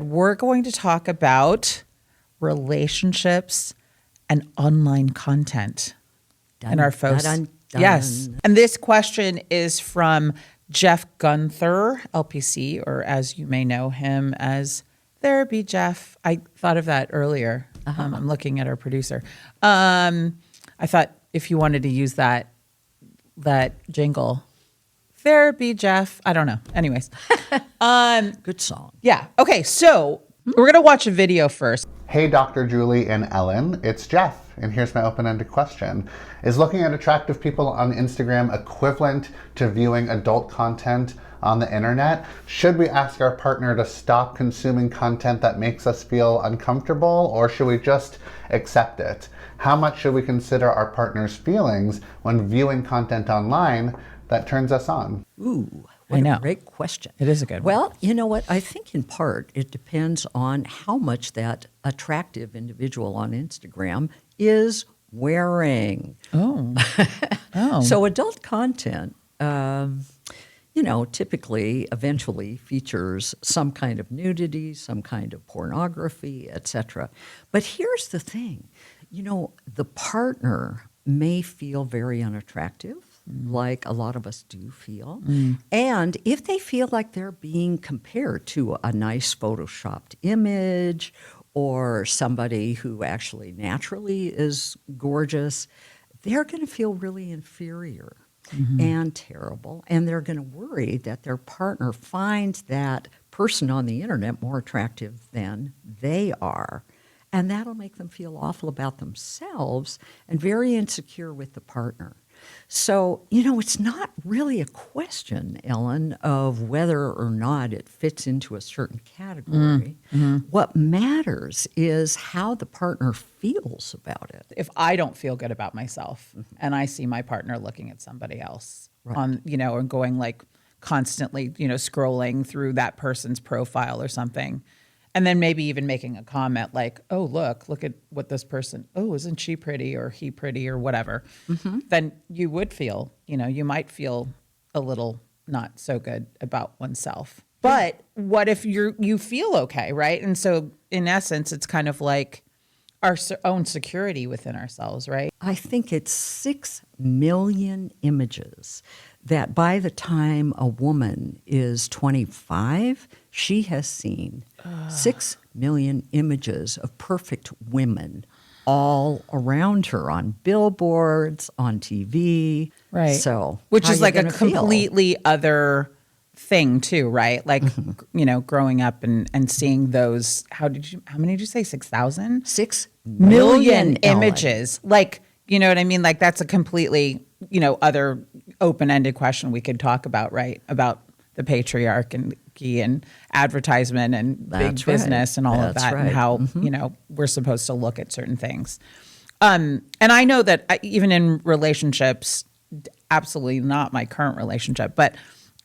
We're going to talk about relationships and online content in our post. Yes. And this question is from Jeff Gunther, LPC, or as you may know him as Therapy Jeff. I thought of that earlier. I'm looking at our producer. I thought if you wanted to use that jingle, Therapy Jeff. I don't know. Anyways. Good song. Yeah. Okay. So we're going to watch a video first. Hey, Dr. Julie and Ellen, it's Jeff, and here's my open-ended question. Is looking at attractive people on Instagram equivalent to viewing adult content on the internet? Should we ask our partner to stop consuming content that makes us feel uncomfortable, or should we just accept it? How much should we consider our partner's feelings when viewing content online that turns us on? Ooh. What a great question. It is a good one. Well, you know what? I think in part it depends on how much that attractive individual on Instagram is wearing. Oh. So adult content, typically, eventually features some kind of nudity, some kind of pornography, etc. But here's the thing. The partner may feel very unattractive, like a lot of us do feel. And if they feel like they're being compared to a nice photoshopped image or somebody who actually naturally is gorgeous, they're going to feel really inferior and terrible. And they're going to worry that their partner finds that person on the internet more attractive than they are. And that'll make them feel awful about themselves and very insecure with the partner. So, it's not really a question, Ellen, of whether or not it fits into a certain category. What matters is how the partner feels about it. If I don't feel good about myself and I see my partner looking at somebody else on, or going like constantly, scrolling through that person's profile or something, and then maybe even making a comment like, oh, look at what this person, oh, isn't she pretty or he pretty or whatever, then you would feel, you might feel a little not so good about oneself. But what if you feel okay, right? And so in essence, it's kind of like our own security within ourselves, right? I think it's 6 million images that by the time a woman is 25, she has seen 6 million images of perfect women all around her on billboards, on TV. Right. So, which is like a completely other thing too, right? Like, growing up and seeing those, how many did you say? 6,000? 6 million images. Like, you know what I mean? Like that's a completely, other open-ended question we could talk about, right? About the patriarchy and advertisement and big business and all of that and how, we're supposed to look at certain things. And I know that even in relationships, absolutely not my current relationship, but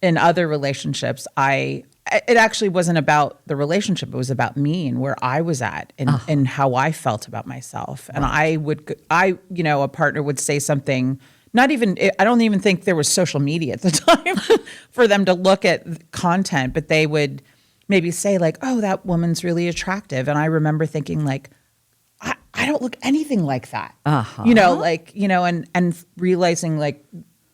in other relationships, it actually wasn't about the relationship. It was about me and where I was at and how I felt about myself. And a partner would say something, I don't even think there was social media at the time for them to look at content, but they would maybe say like, oh, that woman's really attractive. And I remember thinking like, I don't look anything like that, and realizing like,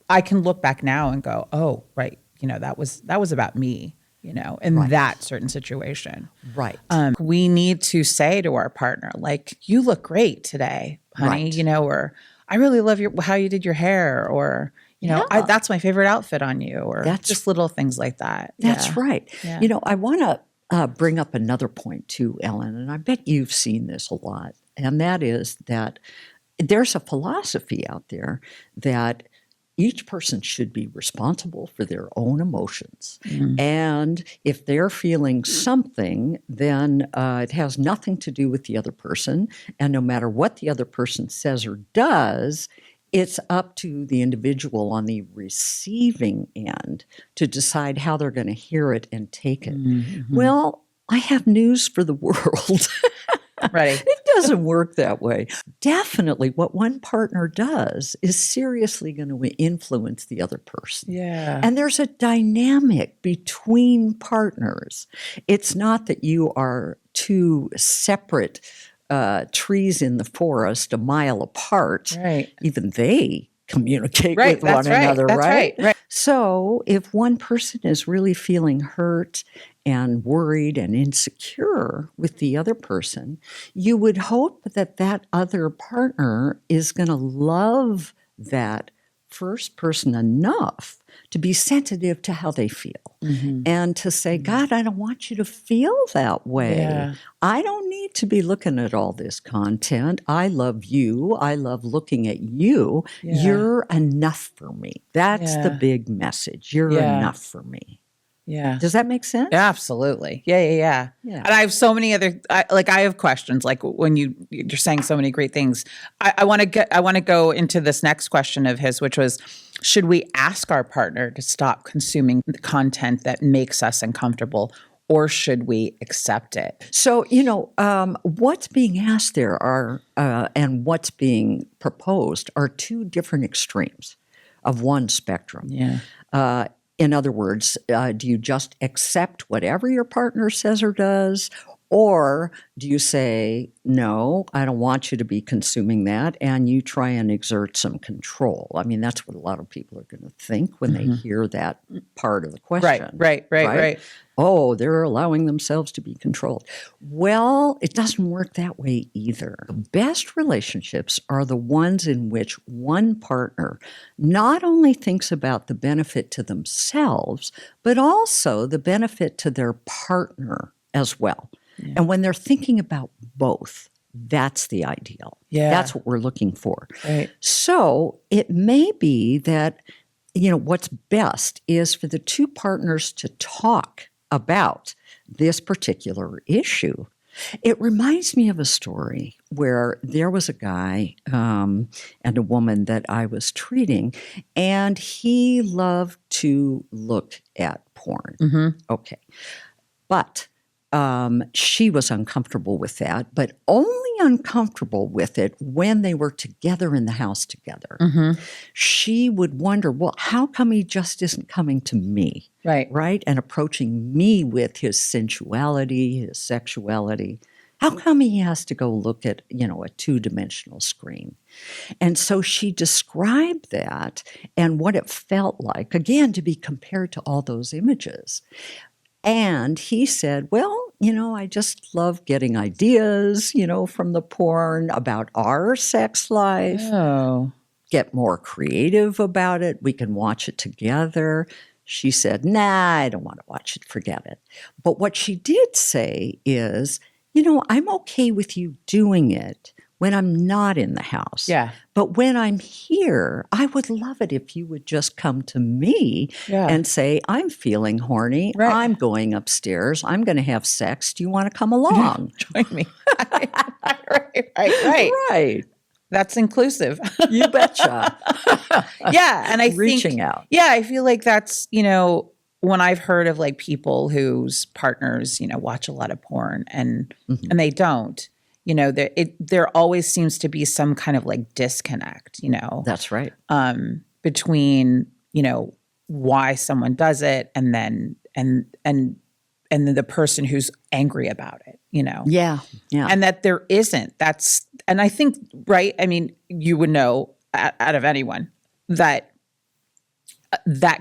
I can look back now and go, oh, right. That was about me, in that certain situation. Right. We need to say to our partner, like, you look great today, honey, or I really love how you did your hair, or, that's my favorite outfit on you, or just little things like that. That's right. Yeah. I want to bring up another point too, Ellen, and I bet you've seen this a lot, and that is that there's a philosophy out there that each person should be responsible for their own emotions. And if they're feeling something, then it has nothing to do with the other person. And no matter what the other person says or does, it's up to the individual on the receiving end to decide how they're going to hear it and take it. Well, I have news for the world. Ready. It doesn't work that way. Definitely what one partner does is seriously going to influence the other person. Yeah. And there's a dynamic between partners. It's not that you are two separate trees in the forest a mile apart. Right. Even they communicate Right. with That's one right. another, That's right? right. So if one person is really feeling hurt and worried and insecure with the other person, you would hope that that other partner is going to love that first person enough to be sensitive to how they feel and to say, God, I don't want you to feel that way. Yeah. I don't need to be looking at all this content. I love you. I love looking at you. Yeah. You're enough for me. That's the Yeah. big message. You're Yeah. enough for me. Yeah. Does that make sense? Absolutely. Yeah. Yeah. And I have so many other, I have questions. Like when you're saying so many great things, I want to go into this next question of his, which was, should we ask our partner to stop consuming the content that makes us uncomfortable, or should we accept it? So, what's being asked there and what's being proposed are two different extremes of one spectrum. Yeah. In other words, do you just accept whatever your partner says or does? Or do you say, no, I don't want you to be consuming that, and you try and exert some control? I mean, that's what a lot of people are going to think when they hear that part of the question. Right. Oh, they're allowing themselves to be controlled. Well, it doesn't work that way either. The best relationships are the ones in which one partner not only thinks about the benefit to themselves, but also the benefit to their partner as well. Yeah. And when they're thinking about both, that's the ideal. Yeah. That's what we're looking for. Right. So it may be that, what's best is for the two partners to talk about this particular issue. It reminds me of a story where there was a guy and a woman that I was treating, and he loved to look at porn. Mm-hmm. Okay. But she was uncomfortable with that, but only uncomfortable with it when they were together in the house together. Mm-hmm. She would wonder, well, how come he just isn't coming to me? Right? And approaching me with his sensuality, his sexuality. How come he has to go look at, a two-dimensional screen? And so she described that and what it felt like, again, to be compared to all those images. And he said, well, I just love getting ideas, from the porn about our sex life. Oh. Get more creative about it. We can watch it together. She said, nah, I don't want to watch it. Forget it. But what she did say is, I'm okay with you doing it when I'm not in the house. Yeah. But when I'm here, I would love it if you would just come to me and say, I'm feeling horny. Right. I'm going upstairs. I'm going to have sex. Do you want to come along? Join me. Right. That's inclusive. You betcha. Yeah. And I Reaching out. Yeah. I feel like that's, when I've heard of like people whose partners, watch a lot of porn and they don't. There always seems to be some kind of like disconnect, That's right. Between, why someone does it and then the person who's angry about it, Yeah. And that there isn't. And I think, right, I mean, you would know out of anyone that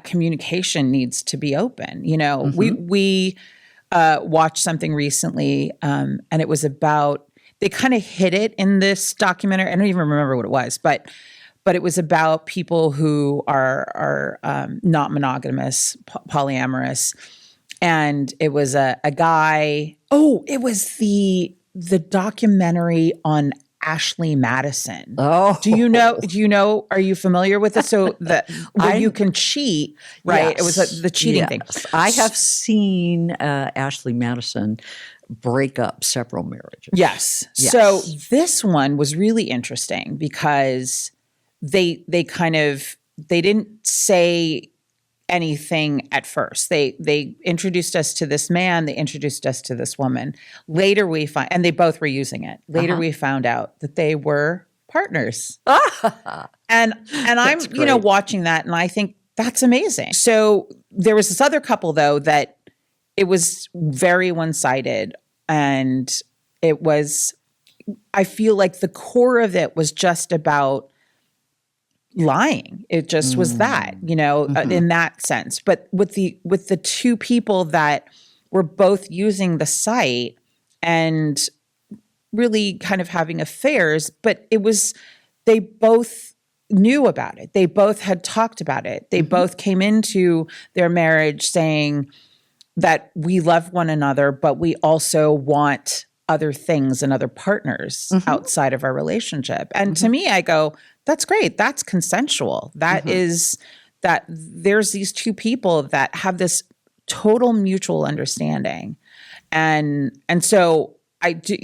communication needs to be open. We watched something recently and it was about, they kind of hit it in this documentary. I don't even remember what it was, but it was about people who are not monogamous, polyamorous, and it was a guy. Oh, it was the documentary on Ashley Madison. Oh, do you know? Are you familiar with it? So you can cheat, right? Yes, it was the cheating thing. I have seen Ashley Madison break up several marriages. Yes. So this one was really interesting because they didn't say anything at first. They introduced us to this man, they introduced us to this woman. Later we find, and they both were using it. Later we found out that they were partners. And I'm, watching that and I think that's amazing. So there was this other couple though that it was very one-sided, and it was, I feel like the core of it was just about lying. It just was that, in that sense. But with the two people that were both using the site and really kind of having affairs, but they both knew about it. They both had talked about it. They both came into their marriage saying that we love one another, but we also want other things and other partners outside of our relationship. And to me, I go, that's great. That's consensual. That is that there's these two people that have this total mutual understanding. And so I do,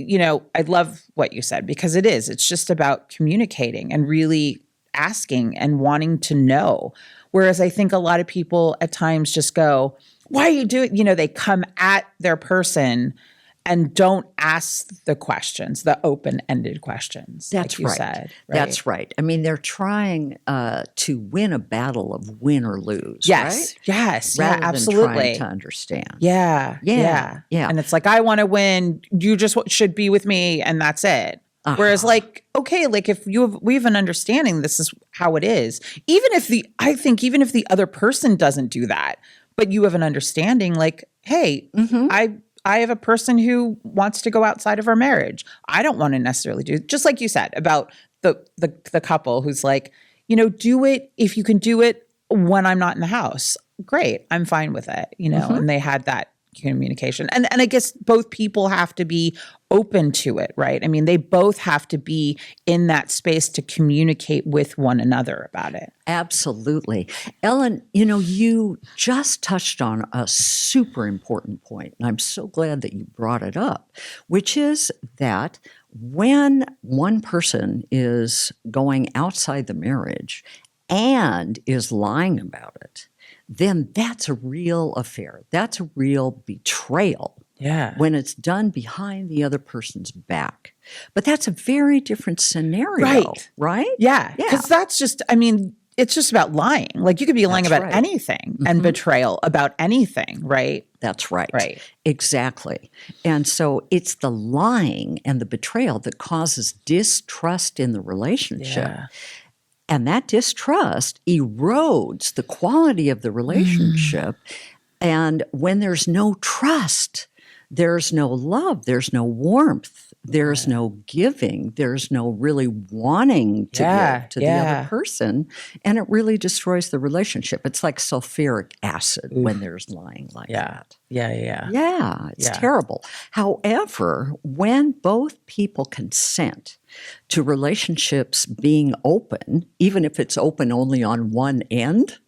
I love what you said, because it's just about communicating and really asking and wanting to know. Whereas I think a lot of people at times just go, why are you doing, they come at their person and don't ask the questions, the open-ended questions. That's like you right. said, That's right. I mean, they're trying to win a battle of win or lose, yes, right? Yes, Rather yeah, absolutely. than trying to understand. Yeah. And it's like, I want to win. You just should be with me, and that's it. Whereas, okay, if we have an understanding, this is how it is. Even if the other person doesn't do that, but you have an understanding, hey, I have a person who wants to go outside of our marriage. I don't want to necessarily do, just like you said about the couple who's like, do it if you can do it when I'm not in the house. Great, I'm fine with it, and they had that communication. And I guess both people have to be open to it, right? I mean, they both have to be in that space to communicate with one another about it. Absolutely. Ellen, you just touched on a super important point, and I'm so glad that you brought it up, which is that when one person is going outside the marriage and is lying about it, then that's a real affair. That's a real betrayal. Yeah. When it's done behind the other person's back. But that's a very different scenario, right? Yeah. Because that's just, it's just about lying. You could be lying about anything and betrayal about anything, right? That's right. Right. Exactly. And so it's the lying and the betrayal that causes distrust in the relationship. Yeah. And that distrust erodes the quality of the relationship. And when there's no trust, there's no love, there's no warmth, there's no giving, there's no really wanting to give to the other person. And it really destroys the relationship. It's like sulfuric acid when there's lying like that. Yeah, it's terrible. However, when both people consent to relationships being open, even if it's open only on one end,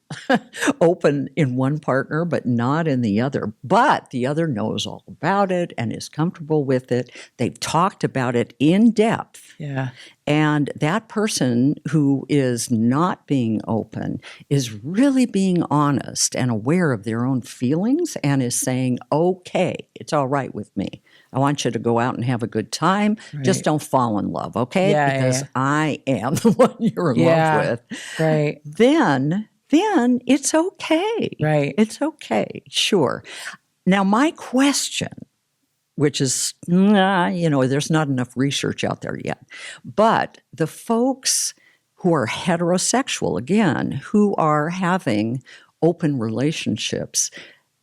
open in one partner but not in the other, but the other knows all about it and is comfortable with it. They've talked about it in depth. Yeah. And that person who is not being open is really being honest and aware of their own feelings and is saying, okay, it's all right with me. I want you to go out and have a good time. Right. Just don't fall in love, okay? Because I am the one you're in love with. Right. Then it's okay. Right. It's okay. Sure. Now, my question, which is, there's not enough research out there yet, but the folks who are heterosexual, again, who are having open relationships,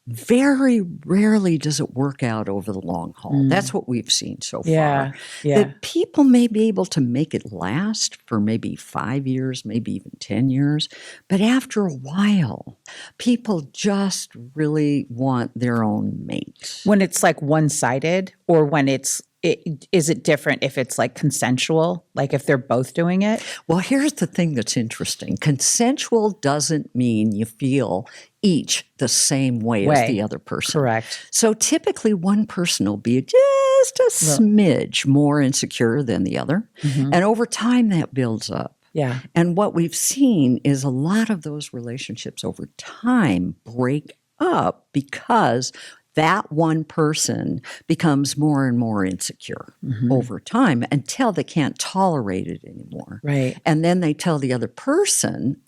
very rarely does it work out over the long haul. That's what we've seen so far. Yeah. That people may be able to make it last for maybe 5 years, maybe even 10 years. But after a while, people just really want their own mate. When it's one-sided, or when is it different if it's consensual, if they're both doing it? Well, here's the thing that's interesting. Consensual doesn't mean you feel each the same way as the other person. Correct. So typically one person will be just a smidge more insecure than the other. Mm-hmm. And over time that builds up. Yeah. And what we've seen is a lot of those relationships over time break up because that one person becomes more and more insecure over time until they can't tolerate it anymore. Right. And then they tell the other person,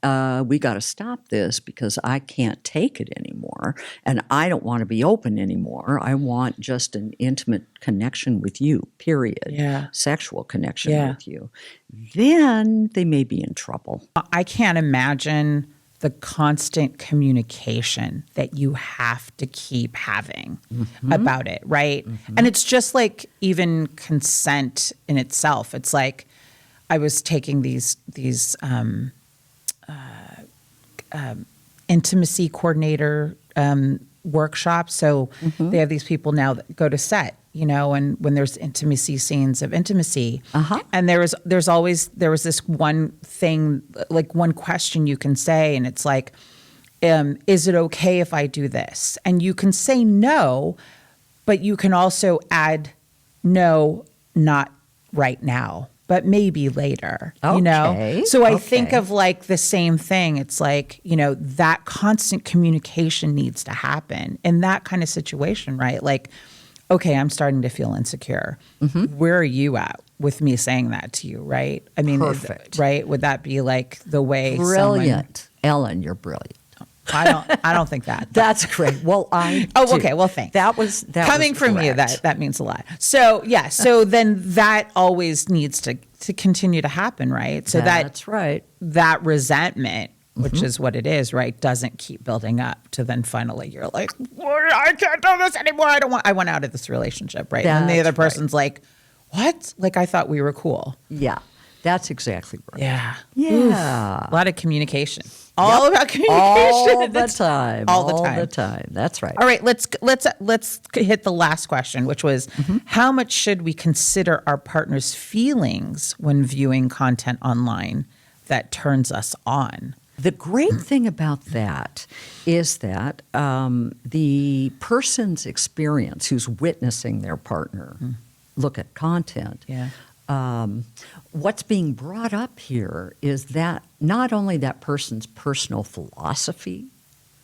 we got to stop this because I can't take it anymore. And I don't want to be open anymore. I want just an intimate connection with you, period. Yeah. Sexual connection Yeah. with you. Then they may be in trouble. I can't imagine the constant communication that you have to keep having about it, right? And it's just like even consent in itself. It's like I was taking these intimacy coordinator workshops. So they have these people now that go to set, you know, and when there's intimacy scenes of intimacy, and there was this one thing, like one question you can say, and it's like, is it okay if I do this? And you can say no, but you can also add no, not right now, but maybe later, you know? Okay, So I think okay. of like the same thing. It's like, you know, that constant communication needs to happen in that kind of situation, right? Like, okay, I'm starting to feel insecure. Where are you at with me saying that to you, right? I mean, Perfect. right? Would that be like the way Brilliant. Ellen, you're brilliant. I don't think that. That's great. Well, I Oh, do. okay. Well, thanks. That was Coming was from you, correct. that means a lot. So yeah, so then that always needs to continue to happen, right? So That's right. that resentment, which is what it is, right, doesn't keep building up to then finally you're like, "Well, I can't do this anymore. I want out of this relationship, right? And the That's other right. person's like, what? Like I thought we were cool. Yeah, that's exactly right. Yeah. Yeah. A lot of communication. All about communication. All the That's- time. All the time. All the time. That's right. All right, let's hit the last question, which was how much should we consider our partner's feelings when viewing content online that turns us on? The great thing about that is that the person's experience who's witnessing their partner look at content, Yeah. what's being brought up here is that not only that person's personal philosophy,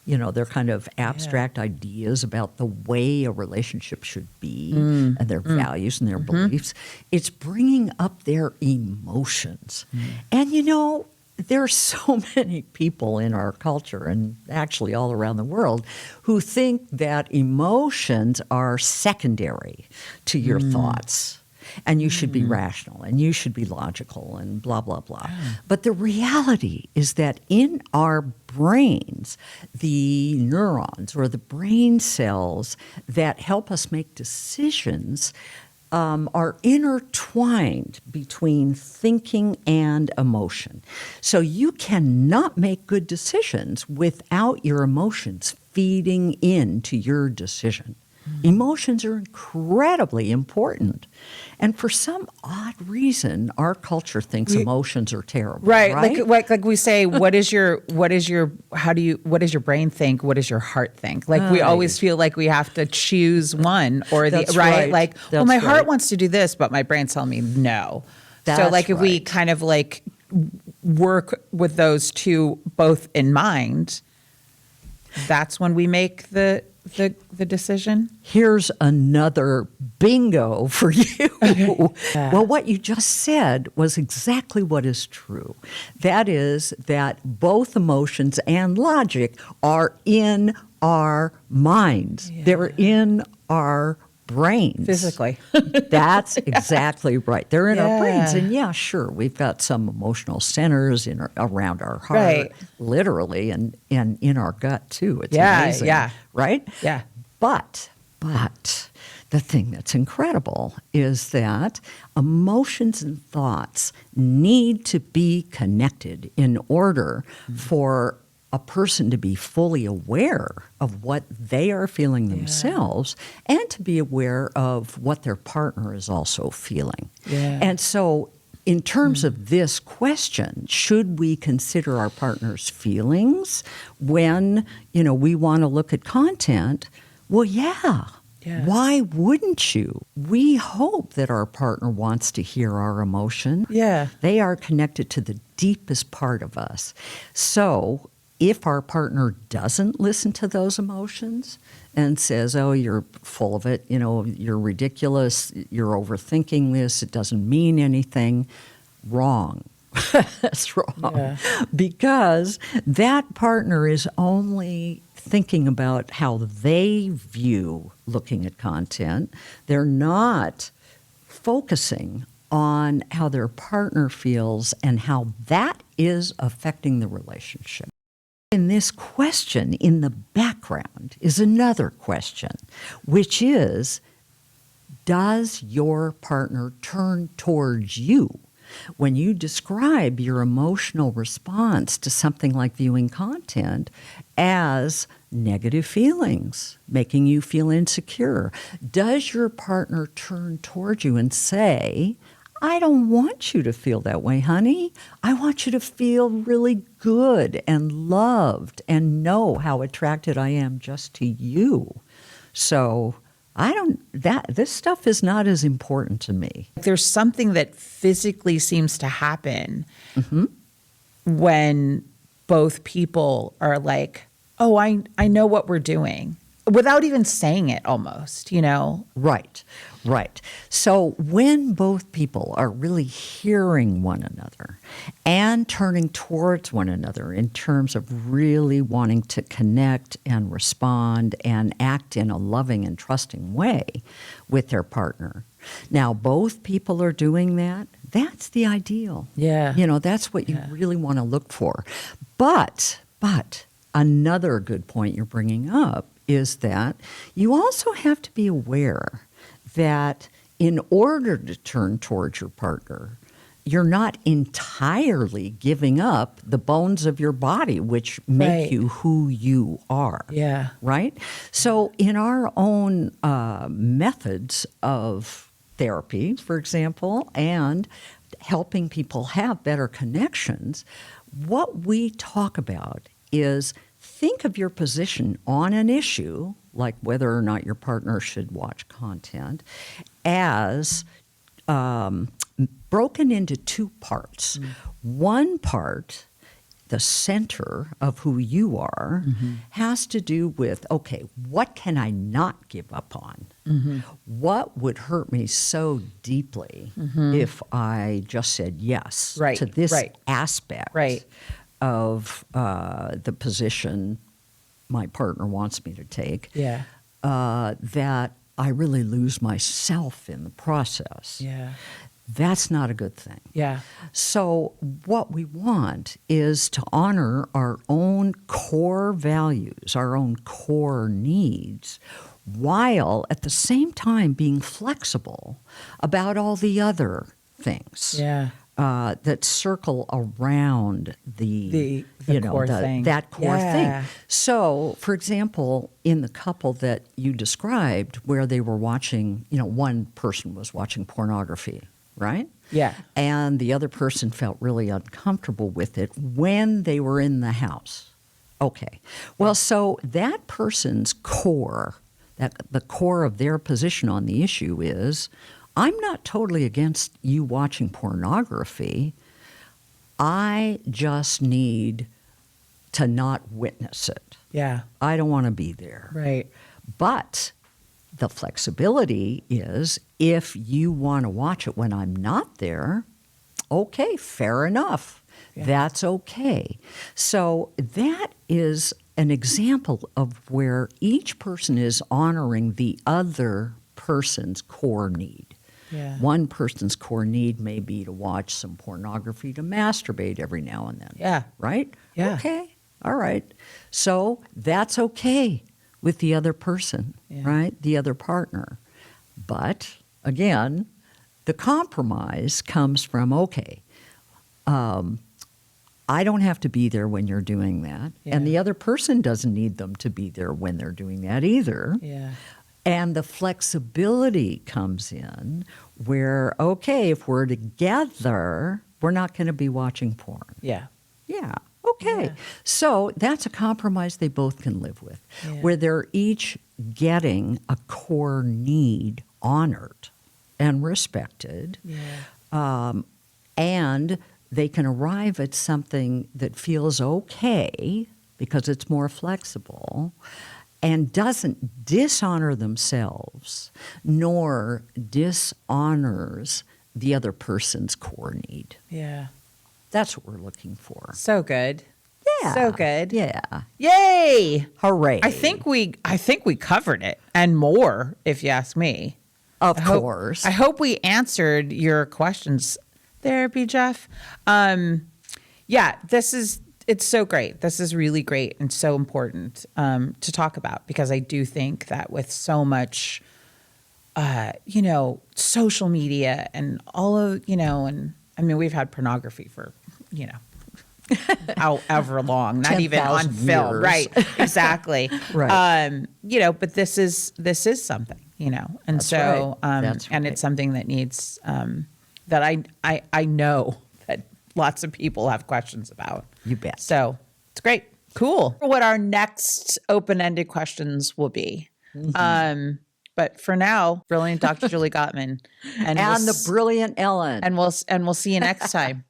you know, their kind of abstract ideas about the way a relationship should be and their values and their beliefs, it's bringing up their emotions. And, you know, there are so many people in our culture and actually all around the world who think that emotions are secondary to your thoughts. And you should be rational and you should be logical and blah, blah, blah. But the reality is that in our brains, the neurons or the brain cells that help us make decisions are intertwined between thinking and emotion. So you cannot make good decisions without your emotions feeding into your decision. Emotions are incredibly important. And for some odd reason, our culture thinks emotions are terrible. Right. Like we say, what does your brain think? What does your heart think? Like we always feel like we have to choose one or the That's right. right. Like, well, That's my heart right. wants to do this, but my brain's telling me no. So That's like if we right. kind of like work with those two both in mind, that's when we make the decision. Here's another bingo for you. Well, what you just said was exactly what is true. That is that both emotions and logic are in our minds. They're in our brains. Physically. That's exactly right. They're in our brains. Yeah. And yeah, sure, we've got some emotional centers around our heart, Right. literally, and in our gut too. It's Yeah, amazing. yeah. Right? Yeah. But the thing that's incredible is that emotions and thoughts need to be connected in order for a person to be fully aware of what they are feeling themselves and to be aware of what their partner is also feeling. Yeah. And so in terms of this question, should we consider our partner's feelings when, you know, we want to look at content? Well, yeah, Yeah. Why wouldn't you? We hope that our partner wants to hear our emotion. Yeah. They are connected to the deepest part of us. So if our partner doesn't listen to those emotions and says, oh, you're full of it, you're ridiculous, you're overthinking this, it doesn't mean anything, wrong. That's wrong. Yeah. Because that partner is only thinking about how they view looking at content. They're not focusing on how their partner feels and how that is affecting the relationship. In this question, in the background, is another question, which is, does your partner turn towards you? When you describe your emotional response to something like viewing content as negative feelings, making you feel insecure, does your partner turn towards you and say, I don't want you to feel that way, honey. I want you to feel really good and loved and know how attracted I am just to you. So this stuff is not as important to me. There's something that physically seems to happen when both people are like, oh, I know what we're doing, without even saying it almost, Right. So when both people are really hearing one another and turning towards one another in terms of really wanting to connect and respond and act in a loving and trusting way with their partner. Now, both people are doing that. That's the ideal. Yeah. That's what you really want to look for. But another good point you're bringing up is that you also have to be aware that in order to turn towards your partner, you're not entirely giving up the bones of your body, which make you who you are. Yeah. Right? So in our own methods of therapy, for example, and helping people have better connections, what we talk about is think of your position on an issue, like whether or not your partner should watch content, as broken into two parts. One part, the center of who you are, has to do with, okay, what can I not give up on? What would hurt me so deeply if I just said yes to this aspect of the position my partner wants me to take, that I really lose myself in the process. Yeah. That's not a good thing. Yeah. So what we want is to honor our own core values, our own core needs, while at the same time being flexible about all the other things. Yeah. That circle around the core thing. That core thing. So, for example, in the couple that you described where they were watching, one person was watching pornography, right? Yeah. And the other person felt really uncomfortable with it when they were in the house. Okay. Well, so that person's core, the core of their position on the issue is, I'm not totally against you watching pornography. I just need to not witness it. Yeah. I don't want to be there. Right. But the flexibility is if you want to watch it when I'm not there, okay, fair enough. Yeah. That's okay. So that is an example of where each person is honoring the other person's core need. Yeah. One person's core need may be to watch some pornography, to masturbate every now and then. Yeah. Right? Yeah. Okay. All right. So that's okay with the other person, right? The other partner. But again, the compromise comes from, okay, I don't have to be there when you're doing that. Yeah. And the other person doesn't need them to be there when they're doing that either. Yeah. And the flexibility comes in where, okay, if we're together, we're not going to be watching porn. Yeah. Yeah. Okay. Yeah. So that's a compromise they both can live with, where they're each getting a core need honored and respected. And they can arrive at something that feels okay because it's more flexible and doesn't dishonor themselves nor dishonors the other person's core need. Yeah. That's what we're looking for. So good. Yeah. So good. Yeah. Yay. Hooray. I think we covered it and more, if you ask me. Of course. I hope we answered your questions there, B. Jeff. It's so great. This is really great and so important to talk about, because I do think that with so much, social media and all of, and I mean, we've had pornography for, however long, not even on 10,000 film. years. Right. Exactly. Right. But this is something, and That's so, right. That's and right. it's something that needs, that I know that lots of people have questions about. You bet. So it's great. Cool. What our next open-ended questions will be. But for now, brilliant Dr. Julie Gottman. And the brilliant Ellen. And we'll see you next time.